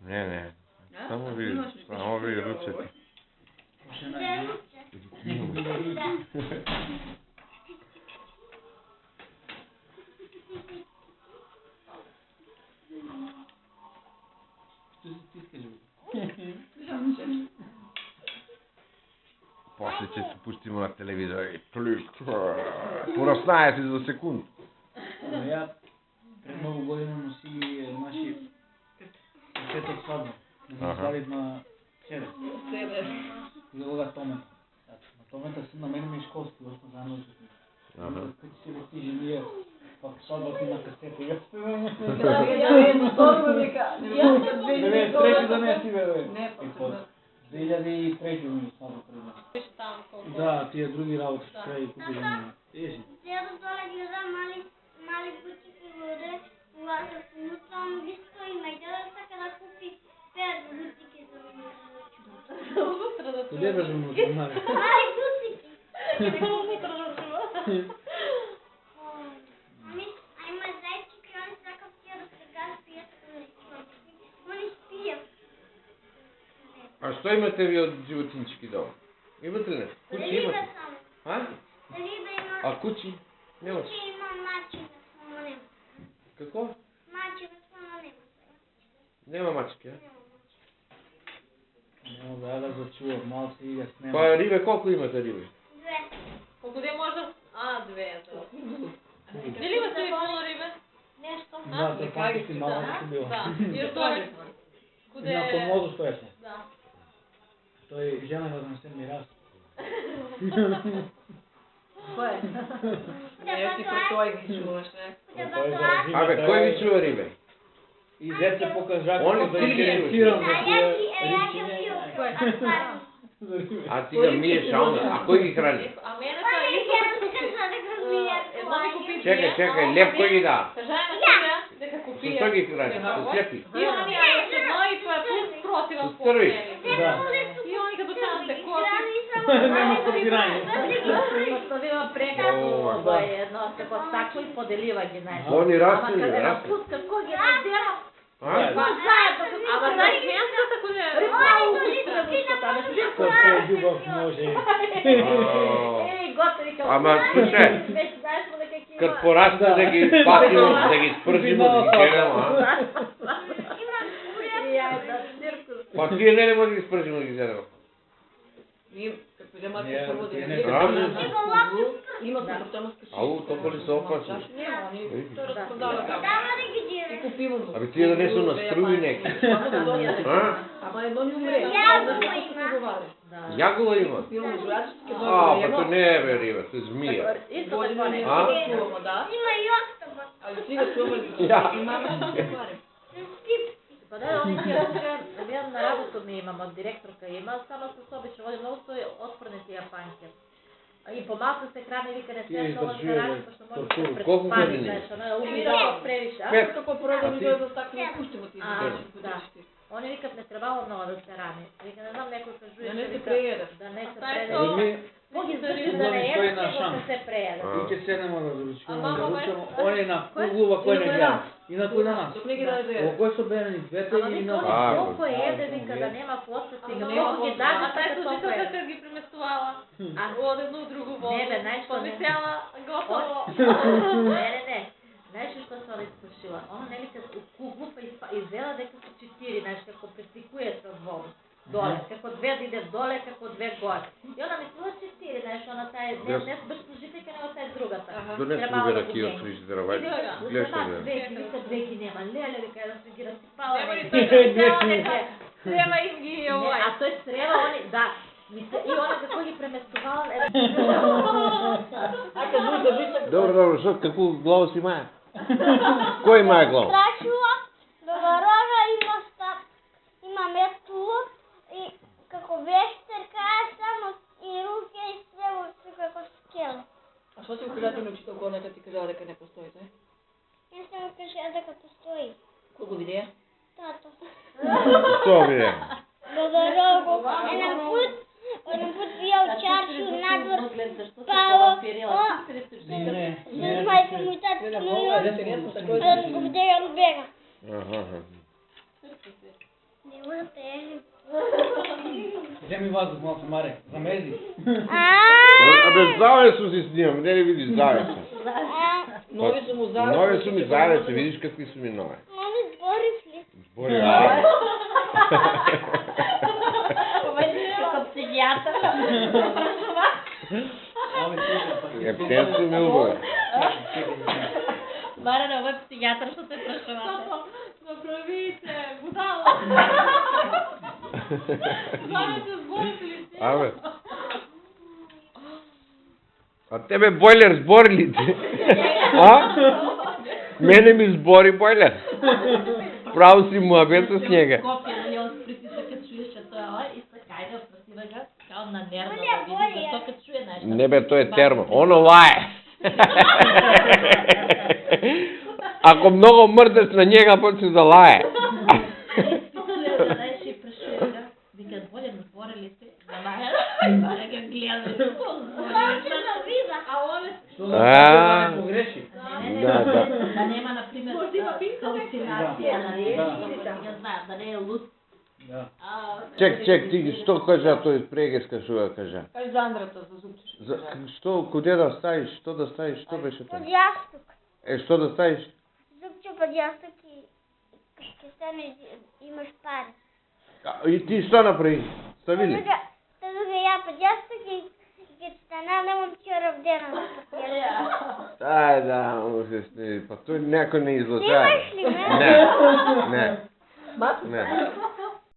Не. Само ви ръцете. После ще се пустим на телевизора и пораснаете за секунд. Я пред много година носи наши касета от сватба. Да свали на Север. Лилога Томен. На Томената си намерим и школски, защото заедно с него. Като си лети жени, пак сватбата има касета. Я да не си, бе. 2003 ми сватба преди. Да, тия други работи ще трябва и купи жени. Ежи. Сега да гледа мали бутики горе, когато внутра английско и Майдера така да купи 5 бутики за мен. Къде бе внутра? Мали бутики! Ами, има зайчик и они така тия да сега спият, они спият. А що имате ви от животинчики дома? Имате ли нещо? Кучи Риба имате? само. А? Риба има. А кучи? Нямаш. Кучи има мачка, само няма. Какво? Мачка, само няма. Няма мачки, а? Няма да зачува, малко си я снема. Па рибе, колко имате рибе? 2. Колко де може да... две. Дали имате и пълно рибе? Нещо? Да, те пак си малко си била. Да, и доле. На помозо стоеше. Да. Той жена да донесе мирас. Кое? Не, ти при той ги чуваш, Абе, кой ви чува рибе? И зет се покажа, Он ли да ти ли интересирам за тия рибчини. А ти да миеш, а кой ги храни? А мене са и едно ми купи. Чекай, леп кой ги дава? Кажа на тия, дека купи. Защо ги храни? С лепи? И они едно и плюс противен С търви? И они като станат те коти. Нема събирание. Поставила прекрасно едно се подсако и поделива ги, знаеш. Они расти ли? Ама къде Расти? напуска, кой ги надела? А? Ама знаеш мястото, ако не... Каква любов може. Ей, готови към... Ама, слушай, Вече знаеш му на какви има. като порасне да ги патим, да ги спържим от гизерам, а? Па тия не може да ги спържим от гизерам. Като вземат Не, първо да не, ги имат на потома скъщи. Ау, толкова ли са опасни? Няма, они разпродават. И купим го. Абе тия да не са настрои неки. Ама едно ни умре. Ягола има. Па то не е бе риба, то е змия. Исто такова не. Има и остава. Али ти да чуваме. И мама ще се пари. Па да, они тия сега, на работа ми имам, от директорка има, само с обича води много стои отпрани тия панки. И по-малко се храни, вика не се много старани, защото може да се предпади, знаеш, она умирала превише. Аз како пробвам да дойда така не пущам от Да. Они викат не трябвало много да се рани. Вика не знам някой кажу, да не се прееда. Да не се прееда. Боги здържи да не е, да се прееда. И че се не мога да ручувам. Он е на углова, кой не гледа. И на кой на нас. Кой са берени двете и на нас. Колко е да вика да нема какво се стига. Колко ги даде, а тази служителка как ги премествала. От едно друго вода. Не бе, знаеш що не. Помисляла, готово. Не. Знаеш ли що съм да изпушила? Она не ли като глупа извела дека са 4, знаеш како пресикуе с вода. Доле, како две да иде доле, како две горе. И она мислила 4, знаеш, она тая не без служителка, него тая другата. Донес друга ракия от фрижидера, вай. Гледаш ли бе? Две ги нема, леле, вика да се ги разсипала. Срева им ги е овай. А той срева, они, да. И она како ги преместувала. Добро, защото какво глава си мае? Кой мае глава? Страшила, до дорога има метло и како вештерка само и руке и sve како скела. А што ти кажа на учител Гонета ти кажа дека не постои, не? Не се му кажа дека постои. Кој го видеа? Тато. Што видеа? До дорога. Еден път бил чарши надвор, спало. С майка му и татка му, да го видеа и бега. Нема тежи. Вземи въздух малко, Маре. Замези. Абе, завесу си снимам, не ли видиш завесу? Нови су му завеси. Нови су ми завесу, видиш какви су ми нови. Мами, сборив ли? Збори, а? Помежи како психијатар. Ами, чекай, Ептен су ми убави. Баре, овој психијатар што те прашувате. Направите, будала. Знаете, зборите ли си? Абе. А тебе бойлер збори ли ти? А? Мене ми збори бойлер. Право си муабет с njega. Копија, дали он притиска кад чуеше тоа, и се кајде, опрасива га, као на нервно Боле, да види, боле. зато кад чуе нешто. Не бе, тој е термо. Оно лае. Ако много мрдаш на njega, почне да лае. Испитале, да знаеш и прашува га, викат, боле, збори ли ти? На маја, баре га гледа, А он Што да не погреши? Да. Да нема, например, халуцинација, нали? Да. Ја знаат, да не е луд. Да. Чек, ти што кажа тој прегеска што ја кажа? Кај за Андрата за зубче. Што, куде да ставиш, што да ставиш, што беше Под тоа? ясток. Што да ставиш? Зубче под ясток и ще стане, имаш пари. И ти што направи? Стави ли? Тогава я под ясток и keď стана, немам вчера в дена на папир. Ај да, се сни, па тој некој не излучава. Снимаш ли ме? Не. Не. Мат? Не.